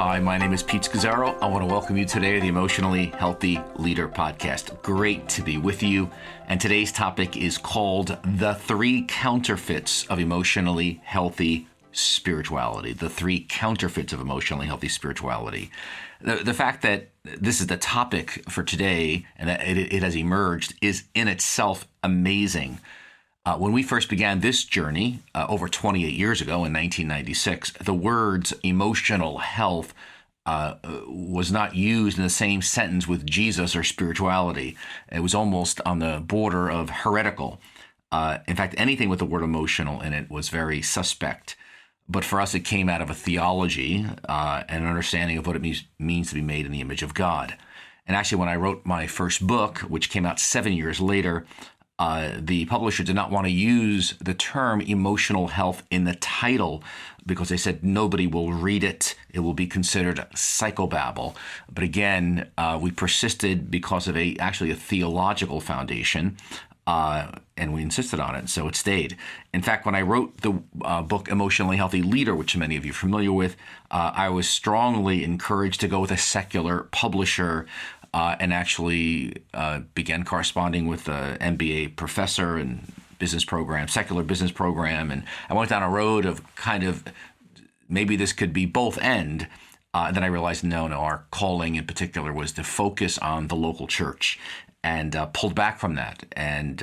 Hi, my name is Pete Scazzero. I want to welcome you today to the Emotionally Healthy Leader podcast. Great to be with you. And today's topic is called The Three Counterfeits of Emotionally Healthy Spirituality. The Three Counterfeits of Emotionally Healthy Spirituality. The fact that this is the topic for today and that it has emerged is in itself amazing. When we first began this journey over 28 years ago in 1996, the words emotional health was not used in the same sentence with Jesus or spirituality. It was almost on the border of heretical. In fact, anything with the word emotional in it was very suspect. But for us, it came out of a theology and an understanding of what it means to be made in the image of God. And actually, when I wrote my first book, which came out 7 years later, the publisher did not want to use the term emotional health in the title because they said nobody will read it. It will be considered psychobabble. But again, we persisted because of actually a theological foundation, and we insisted on it, so it stayed. In fact, when I wrote the book Emotionally Healthy Leader, which many of you are familiar with, I was strongly encouraged to go with a secular publisher and actually began corresponding with an MBA professor and business program, secular business program. And I went down a road of kind of maybe this could be both end. Then I realized, no, our calling in particular was to focus on the local church and pulled back from that and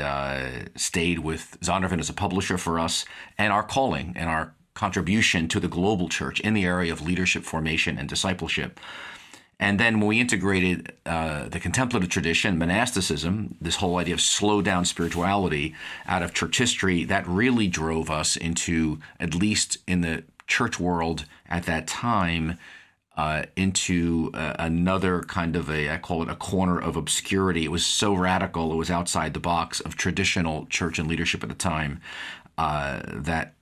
stayed with Zondervan as a publisher for us and our calling and our contribution to the global church in the area of leadership formation and discipleship. And then when we integrated the contemplative tradition, monasticism, this whole idea of slow down spirituality out of church history, that really drove us into, at least in the church world at that time, into another kind of I call it a corner of obscurity. It was so radical, it was outside the box of traditional church and leadership at the time that,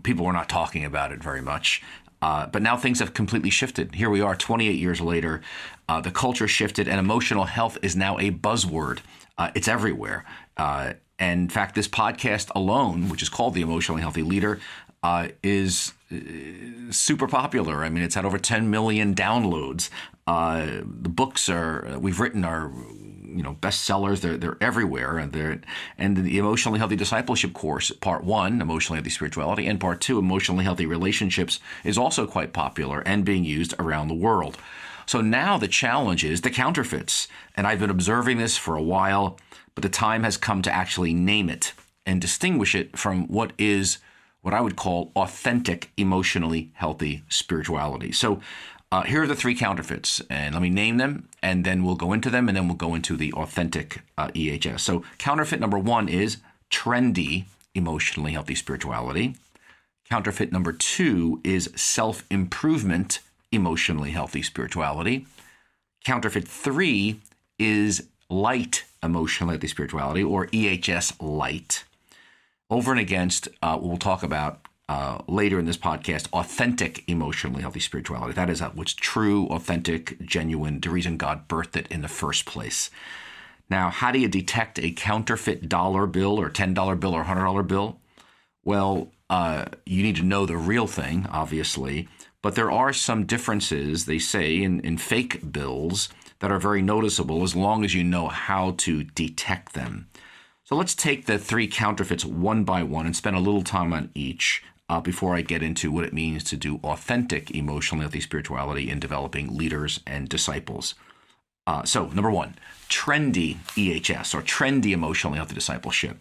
people were not talking about it very much. But now things have completely shifted. Here we are 28 years later. The culture shifted and emotional health is now a buzzword. It's everywhere. And in fact, this podcast alone, which is called The Emotionally Healthy Leader, is super popular. I mean, it's had over 10 million downloads. The books we've written are bestsellers. They're everywhere, and the Emotionally Healthy Discipleship course, Part 1, Emotionally Healthy Spirituality, and Part 2, Emotionally Healthy Relationships, is also quite popular and being used around the world. So now the challenge is the counterfeits, and I've been observing this for a while, but the time has come to actually name it and distinguish it from what is what I would call authentic, emotionally healthy spirituality. So here are the three counterfeits, and let me name them, and then we'll go into them, and then we'll go into the authentic EHS. So counterfeit number one is trendy, emotionally healthy spirituality. Counterfeit number two is self-improvement, emotionally healthy spirituality. Counterfeit three is light, emotionally healthy spirituality, or EHS light. Over and against what we'll talk about later in this podcast, authentic, emotionally healthy spirituality. That is what's true, authentic, genuine, the reason God birthed it in the first place. Now, how do you detect a counterfeit dollar bill or $10 bill or $100 bill? Well, you need to know the real thing, obviously, but there are some differences, they say, in fake bills that are very noticeable as long as you know how to detect them. So let's take the three counterfeits one by one and spend a little time on each before I get into what it means to do authentic, emotionally healthy spirituality in developing leaders and disciples. So number one, trendy EHS, or trendy emotionally healthy discipleship.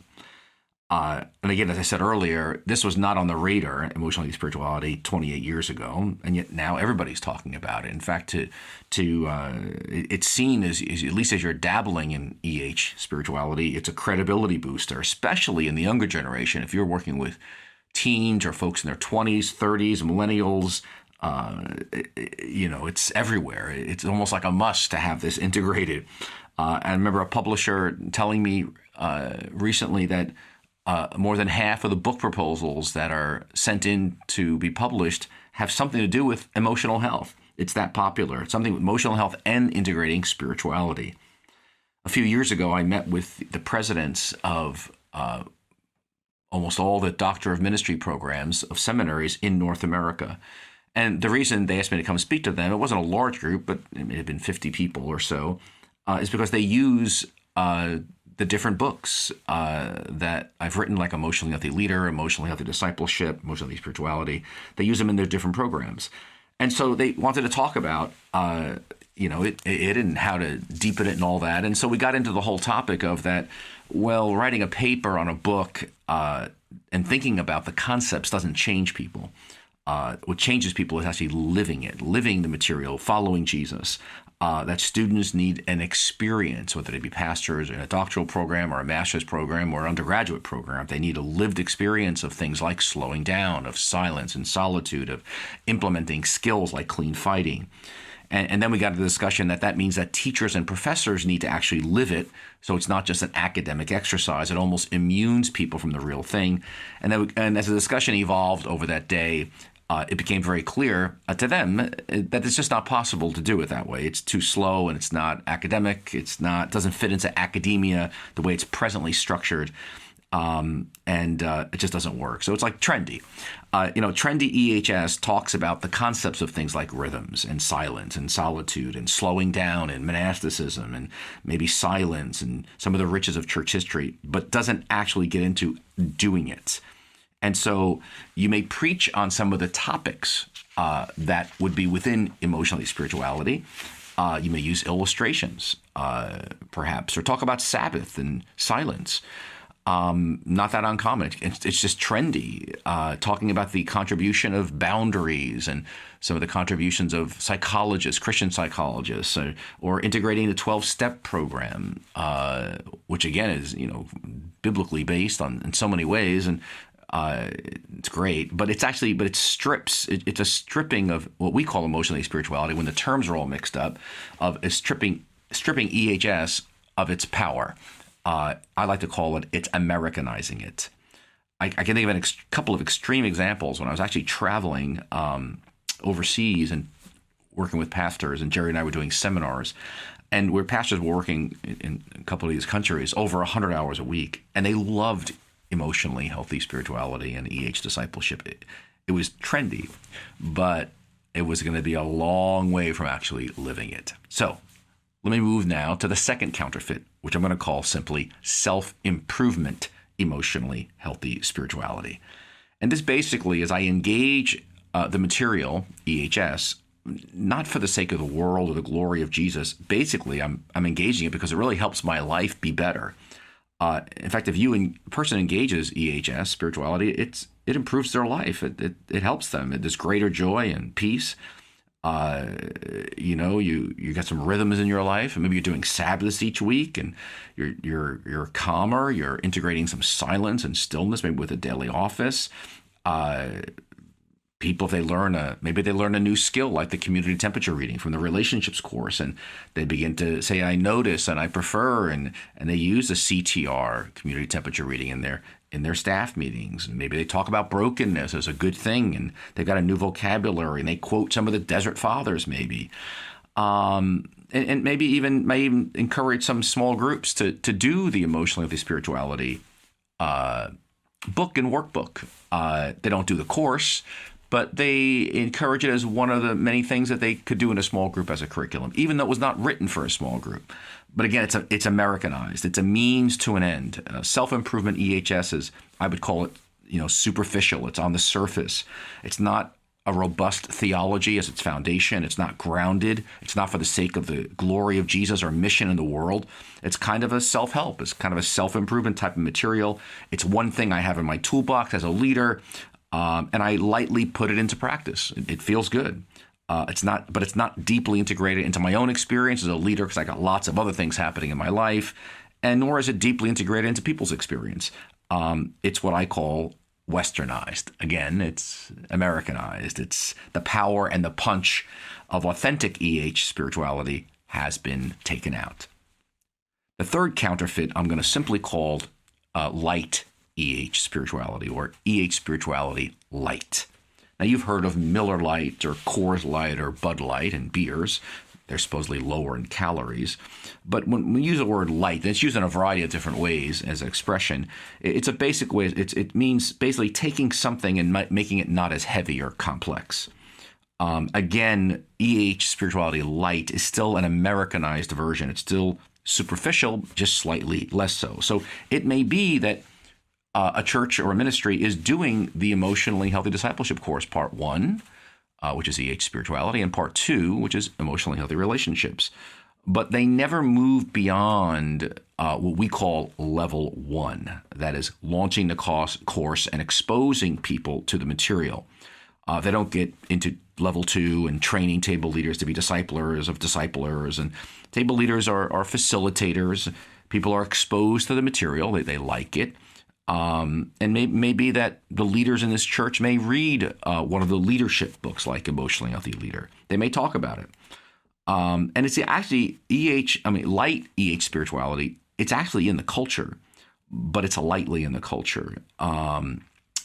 And again, as I said earlier, this was not on the radar, emotionally healthy spirituality, 28 years ago, and yet now everybody's talking about it. In fact, it's seen as at least as you're dabbling in spirituality, it's a credibility booster, especially in the younger generation. If you're working with teens or folks in their 20s, 30s, millennials, it's everywhere. It's almost like a must to have this integrated. I remember a publisher telling me recently that more than half of the book proposals that are sent in to be published have something to do with emotional health. It's that popular. It's something with emotional health and integrating spirituality. A few years ago, I met with the presidents of almost all the Doctor of Ministry programs of seminaries in North America. And the reason they asked me to come speak to them, it wasn't a large group, but it may have been 50 people or so, is because they use the different books that I've written, like Emotionally Healthy Leader, Emotionally Healthy Discipleship, Emotionally Healthy Spirituality. They use them in their different programs. And so they wanted to talk about, it and how to deepen it and all that. And so we got into the whole topic of that, well, writing a paper on a book and thinking about the concepts doesn't change people. What changes people is actually living it, living the material, following Jesus. That students need an experience, whether they be pastors in a doctoral program or a master's program or an undergraduate program. They need a lived experience of things like slowing down, of silence and solitude, of implementing skills like clean fighting. And then we got to the discussion that means that teachers and professors need to actually live it. So it's not just an academic exercise. It almost immunes people from the real thing. And as the discussion evolved over that day, it became very clear to them that it's just not possible to do it that way. It's too slow and it's not academic. It doesn't fit into academia the way it's presently structured. And it just doesn't work. So it's like Trendy. Trendy EHS talks about the concepts of things like rhythms and silence and solitude and slowing down and monasticism and maybe silence and some of the riches of church history, but doesn't actually get into doing it. And so you may preach on some of the topics that would be within emotionally spirituality. You may use illustrations, perhaps, or talk about Sabbath and silence. Not that uncommon. It's just trendy, talking about the contribution of boundaries and some of the contributions of psychologists, Christian psychologists, or integrating the 12-step program, which again is, biblically based in so many ways. And it's great, but it's a stripping of what we call emotionally spirituality when the terms are all mixed up, of stripping EHS of its power. I like to call it's Americanizing it. I can think of a couple of extreme examples when I was actually traveling overseas and working with pastors, and Jerry and I were doing seminars, and where pastors were working in a couple of these countries over 100 hours a week, and they loved emotionally healthy spirituality and EH discipleship. It was trendy, but it was going to be a long way from actually living it. So let me move now to the second counterfeit, which I'm going to call simply self-improvement emotionally healthy spirituality. And this basically is I engage the material, EHS, not for the sake of the world or the glory of Jesus. Basically, I'm engaging it because it really helps my life be better. In fact, if a person engages EHS, spirituality, it improves their life. It helps them. There's greater joy and peace. You got some rhythms in your life, and maybe you're doing Sabbaths each week, and you're calmer. You're integrating some silence and stillness, maybe with a daily office. People, if they learn a new skill like the community temperature reading from the relationships course, and they begin to say, I notice and I prefer, and they use the CTR, community temperature reading, in their staff meetings. And maybe they talk about brokenness as a good thing, and they've got a new vocabulary, and they quote some of the Desert Fathers maybe. And maybe may even encourage some small groups to do the emotionally healthy spirituality book and workbook. They don't do the course, but they encourage it as one of the many things that they could do in a small group as a curriculum, even though it was not written for a small group. But again, it's Americanized. It's a means to an end. Self-improvement EHS is, I would call it, superficial. It's on the surface. It's not a robust theology as its foundation. It's not grounded. It's not for the sake of the glory of Jesus or mission in the world. It's kind of a self-help. It's kind of a self-improvement type of material. It's one thing I have in my toolbox as a leader. And I lightly put it into practice. It feels good. It's not deeply integrated into my own experience as a leader, because I got lots of other things happening in my life, and nor is it deeply integrated into people's experience. It's what I call westernized. Again, it's Americanized. It's the power and the punch of authentic EH spirituality has been taken out. The third counterfeit I'm going to simply call light EH spirituality, or EH spirituality light. Now, you've heard of Miller Lite or Coors Light or Bud Light and beers. They're supposedly lower in calories. But when we use the word light, and it's used in a variety of different ways as an expression, it's a basic way. It means basically taking something and making it not as heavy or complex. Again, spirituality light is still an Americanized version. It's still superficial, just slightly less so. So it may be that a church or a ministry is doing the Emotionally Healthy Discipleship course, part 1, which is spirituality, and part 2, which is emotionally healthy relationships. But they never move beyond what we call level 1, that is launching the course and exposing people to the material. They don't get into level 2 and training table leaders to be disciplers of disciplers. And table leaders are facilitators. People are exposed to the material. They like it. And maybe that the leaders in this church may read one of the leadership books like Emotionally Healthy Leader. They may talk about it. And it's actually light spirituality. It's actually in the culture, but it's lightly in the culture.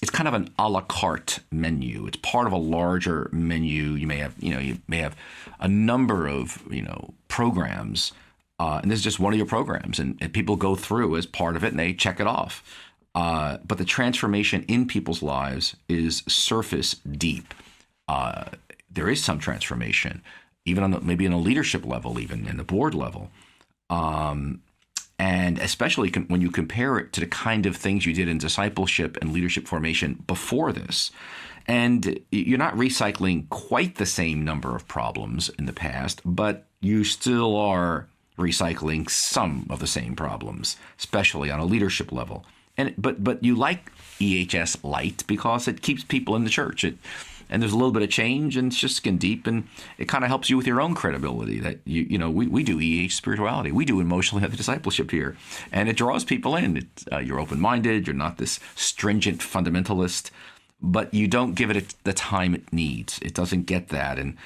It's kind of an a la carte menu. It's part of a larger menu. You may have a number of, programs, and this is just one of your programs, and people go through as part of it and they check it off. But the transformation in people's lives is surface deep. There is some transformation, even on maybe on a leadership level, even in the board level. And especially when you compare it to the kind of things you did in discipleship and leadership formation before this. And you're not recycling quite the same number of problems in the past, but you still are recycling some of the same problems, especially on a leadership level. But you like EHS light because it keeps people in the church. And there's a little bit of change, and it's just skin deep, and it kind of helps you with your own credibility that we do spirituality, we do emotionally healthy discipleship here, and it draws people in. You're open-minded, you're not this stringent fundamentalist, but you don't give it the time it needs. It doesn't get that, and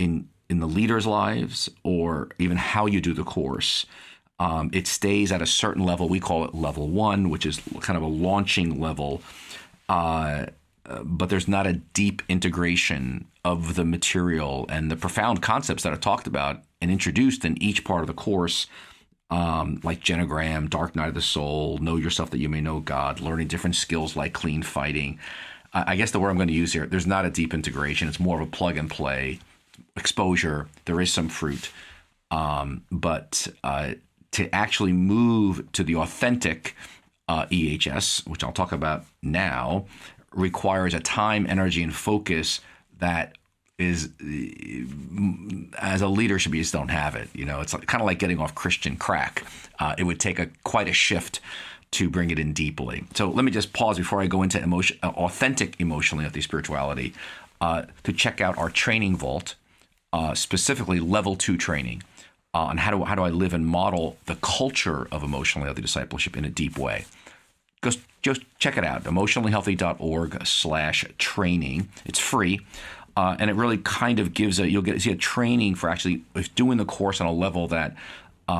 in the leaders' lives or even how you do the course. It stays at a certain level. We call it level 1, which is kind of a launching level. But there's not a deep integration of the material and the profound concepts that are talked about and introduced in each part of the course, like genogram, dark night of the soul, know yourself that you may know God, learning different skills like clean fighting. I guess the word I'm going to use here, there's not a deep integration. It's more of a plug and play exposure. There is some fruit. But to actually move to the authentic EHS, which I'll talk about now, requires a time, energy, and focus that is, as a leadership, you just don't have it. It's kind of like getting off Christian crack. It would take quite a shift to bring it in deeply. So let me just pause before I go into authentic emotionally healthy spirituality to check out our training vault, specifically level 2 training on how do I live and model the culture of emotionally healthy discipleship in a deep way. Just check it out, emotionallyhealthy.org/training. It's free, and it really kind of gives you'll see a training for actually doing the course on a level that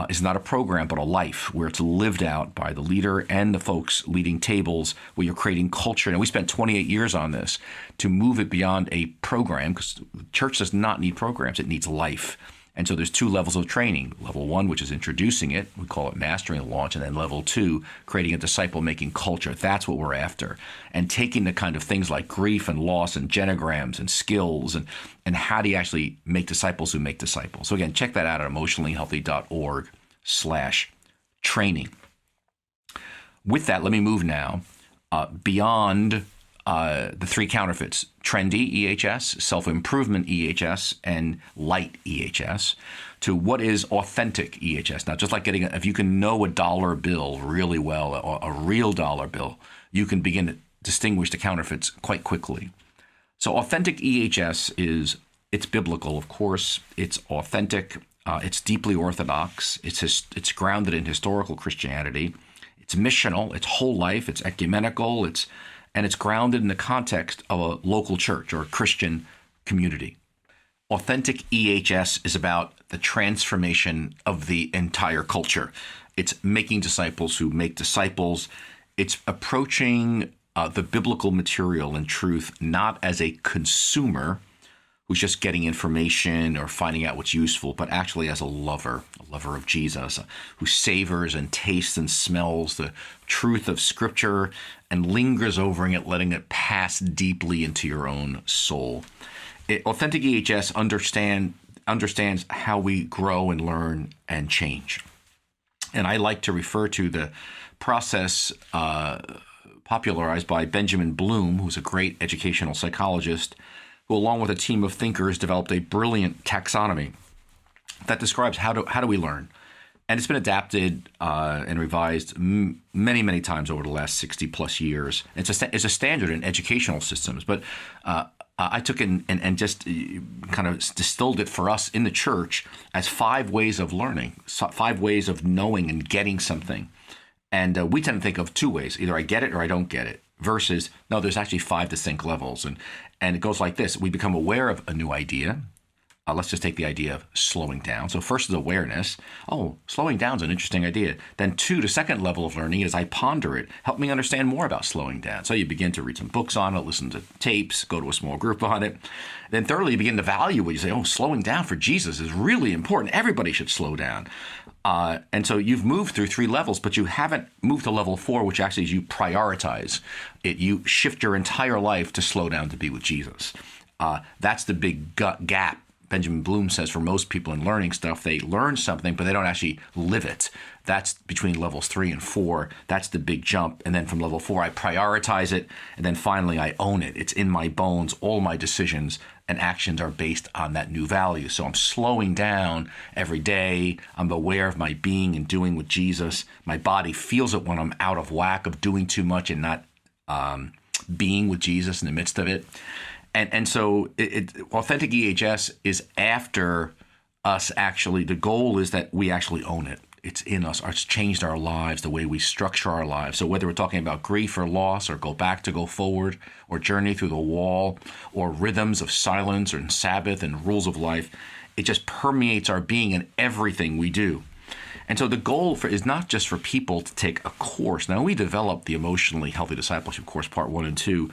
is not a program, but a life where it's lived out by the leader and the folks leading tables, where you're creating culture. And we spent 28 years on this to move it beyond a program, because the church does not need programs, it needs life. And so there's 2 levels of training. Level 1, which is introducing it. We call it mastering the launch. And then level 2, creating a disciple-making culture. That's what we're after. And taking the kind of things like grief and loss and genograms and skills and how do you actually make disciples who make disciples. So again, check that out at emotionallyhealthy.org/training. With that, let me move now beyond the 3 counterfeits: Trendy EHS, self-improvement EHS, and light EHS, to what is authentic EHS. Now, just like if you can know a dollar bill really well, or a real dollar bill, you can begin to distinguish the counterfeits quite quickly. So authentic EHS it's biblical, of course. It's authentic. It's deeply orthodox. It's grounded in historical Christianity. It's missional. It's whole life. It's ecumenical. And it's grounded in the context of a local church or a Christian community. Authentic EHS is about the transformation of the entire culture. It's making disciples who make disciples. It's approaching the biblical material and truth not as a consumer who's just getting information or finding out what's useful, but actually as a lover of Jesus, who savors and tastes and smells the truth of Scripture and lingers over it, letting it pass deeply into your own soul. Authentic EHS understands how we grow and learn and change. And I like to refer to the process popularized by Benjamin Bloom, who's a great educational psychologist, who, along with a team of thinkers, developed a brilliant taxonomy that describes how do we learn. And it's been adapted and revised many, many times over the last 60 plus years. It's a standard in educational systems. But I took it and just kind of distilled it for us in the church as 5 ways of learning, 5 ways of knowing and getting something. And we tend to think of 2 ways: either I get it or I don't get it, versus no, there's actually 5 distinct levels. And it goes like this: we become aware of a new idea. Let's just take the idea of slowing down. So first is awareness. Oh, slowing down is an interesting idea. Then 2, the second level of learning is I ponder it. Help me understand more about slowing down. So you begin to read some books on it, listen to tapes, go to a small group on it. Then thirdly, you begin to value it. You say, oh, slowing down for Jesus is really important. Everybody should slow down. And so you've moved through 3 levels, but you haven't moved to level 4, which actually is you prioritize it. You shift your entire life to slow down to be with Jesus. That's the big gap. Benjamin Bloom says for most people in learning stuff, they learn something, but they don't actually live it. That's between levels 3 and 4. That's the big jump. And then from level 4, I prioritize it. And then finally, I own it. It's in my bones. All my decisions and actions are based on that new value. So I'm slowing down every day. I'm aware of my being and doing with Jesus. My body feels it when I'm out of whack of doing too much and not being with Jesus in the midst of it. And so Authentic EHS is after us actually. The goal is that we actually own it. It's in us. It's changed our lives, the way we structure our lives. So whether we're talking about grief or loss or go back to go forward or journey through the wall or rhythms of silence or Sabbath and rules of life, it just permeates our being in everything we do. And so the goal is not just for people to take a course. Now, we developed the Emotionally Healthy Discipleship course, part 1 and 2.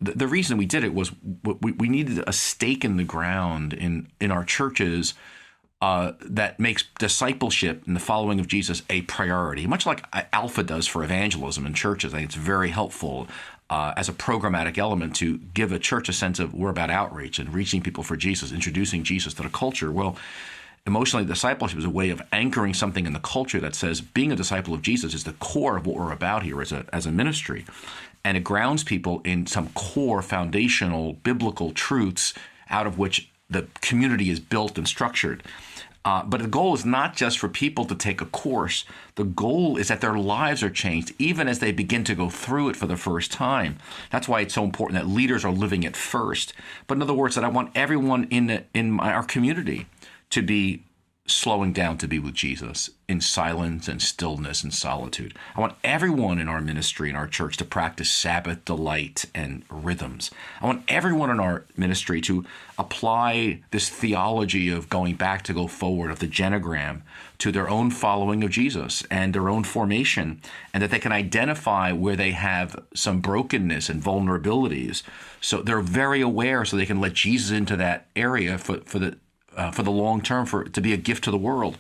The reason we did it was we needed a stake in the ground in our churches that makes discipleship and the following of Jesus a priority, much like Alpha does for evangelism in churches. I think it's very helpful as a programmatic element to give a church a sense of we're about outreach and reaching people for Jesus, introducing Jesus to the culture. Well, emotionally discipleship is a way of anchoring something in the culture that says being a disciple of Jesus is the core of what we're about here as a ministry. And it grounds people in some core foundational biblical truths out of which the community is built and structured. But the goal is not just for people to take a course. The goal is that their lives are changed even as they begin to go through it for the first time. That's why it's so important that leaders are living it first. But in other words, that I want everyone in our community to be slowing down to be with Jesus in silence and stillness and solitude. I want everyone in our ministry, in our church, to practice Sabbath delight and rhythms. I want everyone in our ministry to apply this theology of going back to go forward, of the genogram, to their own following of Jesus and their own formation, and that they can identify where they have some brokenness and vulnerabilities. So they're very aware, so they can let Jesus into that area for the long term, to be a gift to the world.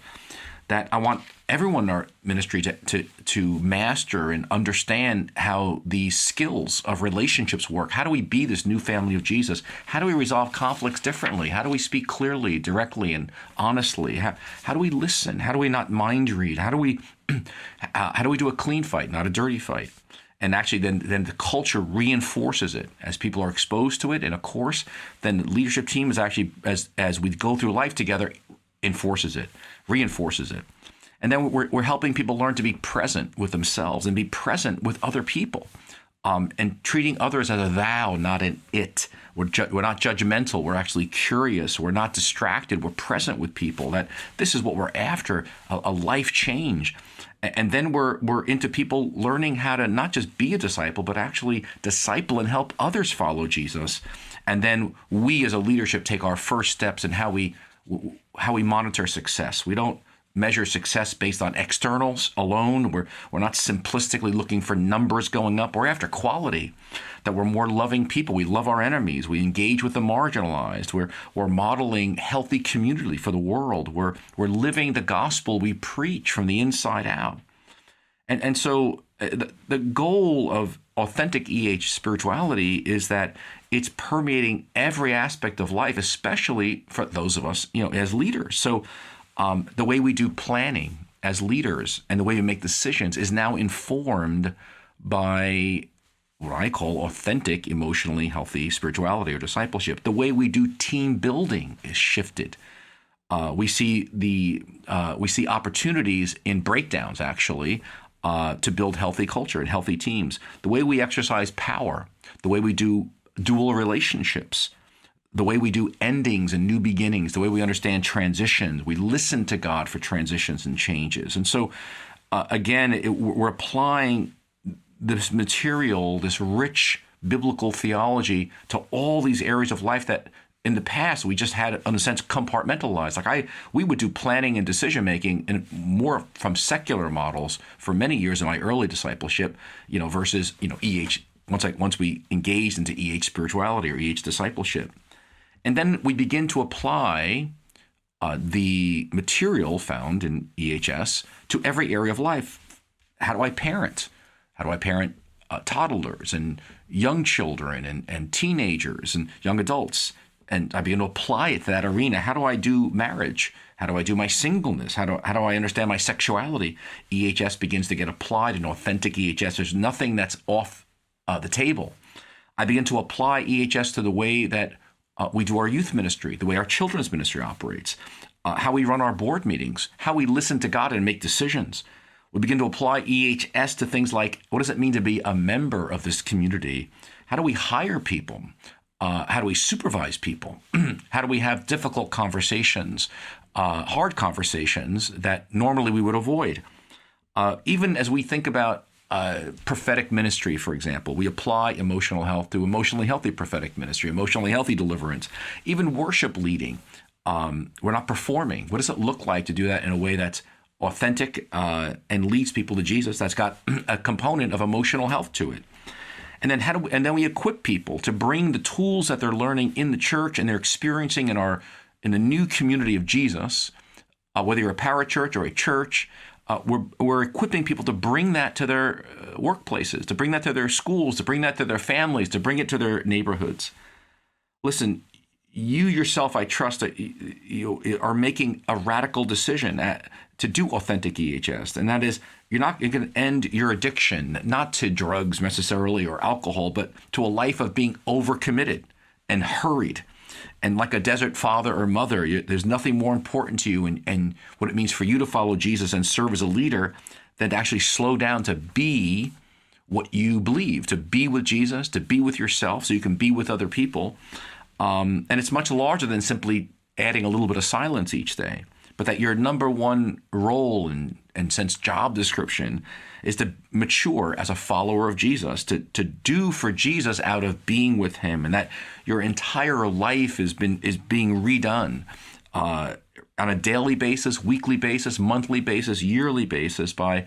That I want everyone in our ministry to master and understand how these skills of relationships work. How do we be this new family of Jesus? How do we resolve conflicts differently? How do we speak clearly, directly, and honestly? How do we listen? How do we not mind read? How do we do a clean fight, not a dirty fight? And actually then the culture reinforces it. As people are exposed to it in a course, then the leadership team is actually, as we go through life together, enforces it, reinforces it. And then we're helping people learn to be present with themselves and be present with other people, and treating others as a thou, not an it. We're not judgmental. We're actually curious. We're not distracted. We're present with people. That this is what we're after, a life change. And then we're into people learning how to not just be a disciple, but actually disciple and help others follow Jesus. And then we as a leadership take our first steps in how we monitor success. We don't measure success based on externals alone. We're not simplistically looking for numbers going up. We're after quality, that we're more loving people. We love our enemies. We engage with the marginalized. We're modeling healthy community for the world. We're living the gospel we preach from the inside out. And so the goal of authentic spirituality is that it's permeating every aspect of life, especially for those of us, as leaders. So the way we do planning as leaders and the way we make decisions is now informed by what I call authentic, emotionally healthy spirituality or discipleship. The way we do team building is shifted. We see opportunities in breakdowns, actually, to build healthy culture and healthy teams. The way we exercise power, the way we do dual relationships, the way we do endings and new beginnings, the way we understand transitions. We listen to God for transitions and changes. And so, we're applying this material, this rich biblical theology to all these areas of life that in the past we just had, in a sense, compartmentalized. We would do planning and decision making and more from secular models for many years in my early discipleship, versus EH. Once we engaged into EH spirituality or EH discipleship, and then we begin to apply the material found in EHS to every area of life. How do I parent? How do I parent toddlers and young children and teenagers and young adults? And I begin to apply it to that arena. How do I do marriage? How do I do my singleness? How do I understand my sexuality? EHS begins to get applied in authentic EHS. There's nothing that's off the table. I begin to apply EHS to the way that we do our youth ministry, the way our children's ministry operates, how we run our board meetings, how we listen to God and make decisions. We begin to apply EHS to things like, what does it mean to be a member of this community? How do we hire people? How do we supervise people? How do we have difficult conversations, hard conversations that normally we would avoid? Even as we think about prophetic ministry, for example, we apply emotional health to emotionally healthy prophetic ministry, emotionally healthy deliverance, even worship leading. We're not performing. What does it look like to do that in a way that's authentic and leads people to Jesus? That's got a component of emotional health to it. And then we equip people to bring the tools that they're learning in the church and they're experiencing in the new community of Jesus, whether you're a parachurch or a church. We're equipping people to bring that to their workplaces, to bring that to their schools, to bring that to their families, to bring it to their neighborhoods. Listen, you yourself, I trust that you are making a radical decision to do authentic EHS, and that is you're going to end your addiction, not to drugs necessarily or alcohol, but to a life of being overcommitted and hurried. And like a desert father or mother, there's nothing more important to you and what it means for you to follow Jesus and serve as a leader than to actually slow down to be what you believe, to be with Jesus, to be with yourself so you can be with other people. And it's much larger than simply adding a little bit of silence each day, but that your number one role and sense job description is to mature as a follower of Jesus, to do for Jesus out of being with him, and that your entire life is being redone on a daily basis, weekly basis, monthly basis, yearly basis by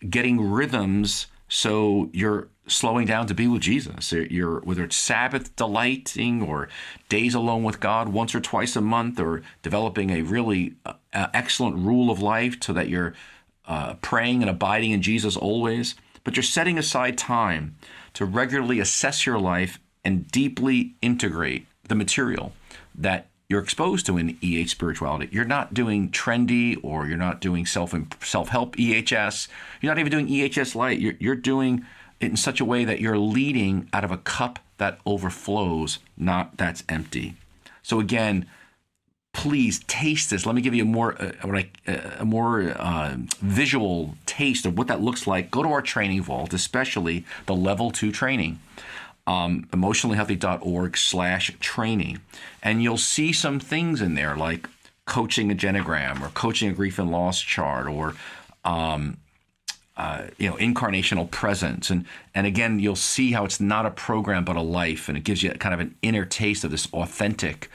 getting rhythms so you're slowing down to be with Jesus. Whether it's Sabbath delighting or days alone with God once or twice a month, or developing a really excellent rule of life so that you're praying and abiding in Jesus always, but you're setting aside time to regularly assess your life and deeply integrate the material that you're exposed to in EH spirituality. You're not doing trendy, or you're not doing self-help EHS. You're not even doing EHS light. You're doing it in such a way that you're leading out of a cup that overflows, not that's empty. So again, please taste this. Let me give you a more visual taste of what that looks like. Go to our training vault, especially the level 2 training, emotionallyhealthy.org/training. And you'll see some things in there like coaching a genogram or coaching a grief and loss chart, or incarnational presence. And again, you'll see how it's not a program, but a life. And it gives you kind of an inner taste of this authentic,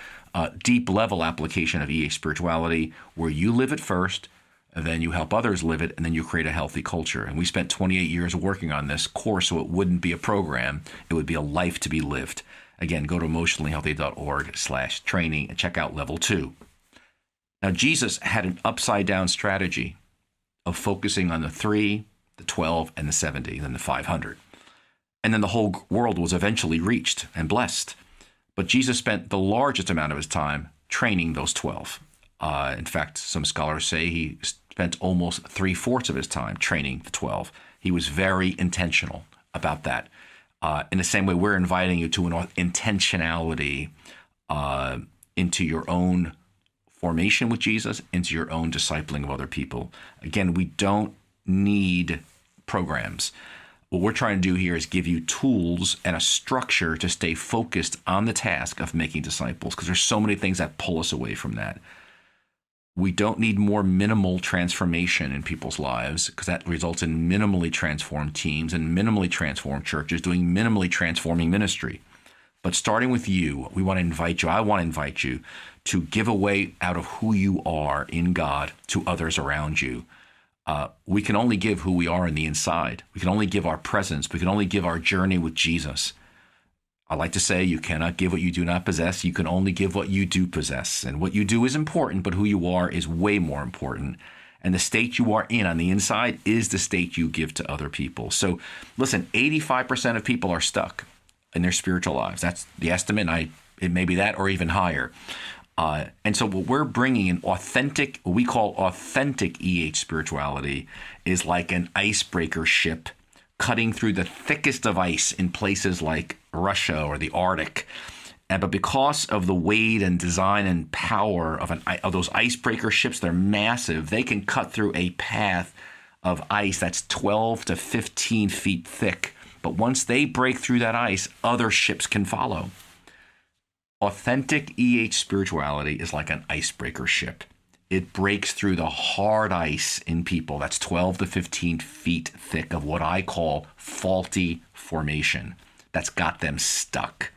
deep level application of EH spirituality, where you live it first, and then you help others live it, and then you create a healthy culture. And we spent 28 years working on this course, so it wouldn't be a program. It would be a life to be lived. Again, go to emotionallyhealthy.org/training and check out level 2. Now, Jesus had an upside down strategy of focusing on the 3 the 12 and the 70, then the 500. And then the whole world was eventually reached and blessed. But Jesus spent the largest amount of his time training those 12. In fact, some scholars say he spent almost 3/4 of his time training the 12. He was very intentional about that. In the same way, we're inviting you to an intentionality into your own formation with Jesus, into your own discipling of other people. Again, we don't need programs. What we're trying to do here is give you tools and a structure to stay focused on the task of making disciples, because there's so many things that pull us away from that. We don't need more minimal transformation in people's lives, because that results in minimally transformed teams and minimally transformed churches doing minimally transforming ministry. But starting with you, I want to invite you to give away out of who you are in God to others around you. We can only give who we are in the inside. We can only give our presence. We can only give our journey with Jesus. I like to say you cannot give what you do not possess. You can only give what you do possess. And what you do is important, but who you are is way more important. And the state you are in on the inside is the state you give to other people. So listen, 85% of people are stuck in their spiritual lives. That's the estimate. It may be that or even higher. And so what we're bringing in what we call authentic EH spirituality, is like an icebreaker ship cutting through the thickest of ice in places like Russia or the Arctic. But because of the weight and design and power of those icebreaker ships, they're massive. They can cut through a path of ice that's 12 to 15 feet thick. But once they break through that ice, other ships can follow. Authentic EH spirituality is like an icebreaker ship. It breaks through the hard ice in people that's 12 to 15 feet thick of what I call faulty formation that's got them stuck.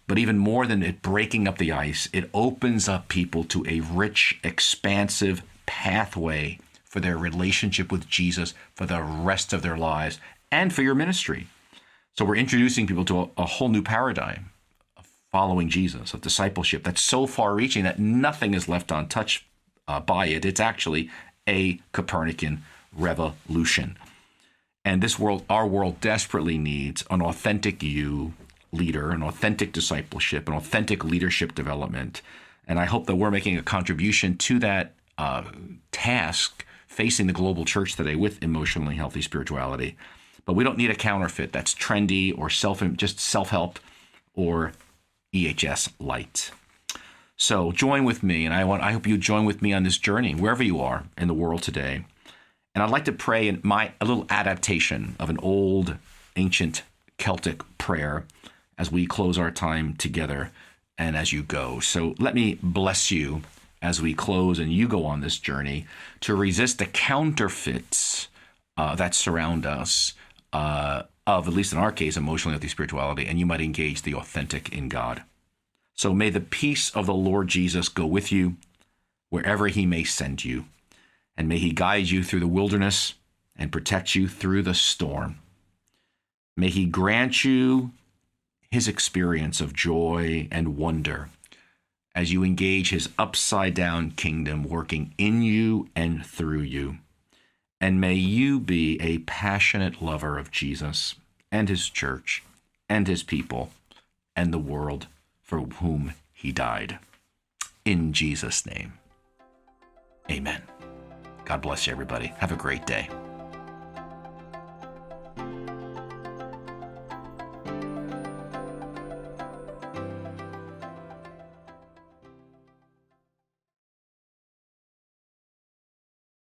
But even more than it breaking up the ice, it opens up people to a rich, expansive pathway for their relationship with Jesus for the rest of their lives and for your ministry. So we're introducing people to a whole new paradigm of following Jesus, of discipleship that's so far-reaching that nothing is left untouched by it. It's actually a Copernican revolution. And our world desperately needs an authentic leader, an authentic discipleship, an authentic leadership development. And I hope that we're making a contribution to that task facing the global church today with emotionally healthy spirituality. But we don't need a counterfeit that's trendy or just self-help or EHS light. So join with me, and I hope you join with me on this journey, wherever you are in the world today. And I'd like to pray a little adaptation of an old, ancient Celtic prayer as we close our time together and as you go. So let me bless you as we close and you go on this journey to resist the counterfeits that surround us of, at least in our case, emotionally healthy spirituality, and you might engage the authentic in God. So may the peace of the Lord Jesus go with you wherever he may send you, and may he guide you through the wilderness and protect you through the storm. May he grant you his experience of joy and wonder as you engage his upside-down kingdom working in you and through you. And may you be a passionate lover of Jesus and his church and his people and the world for whom he died. In Jesus' name, amen. God bless you, everybody. Have a great day.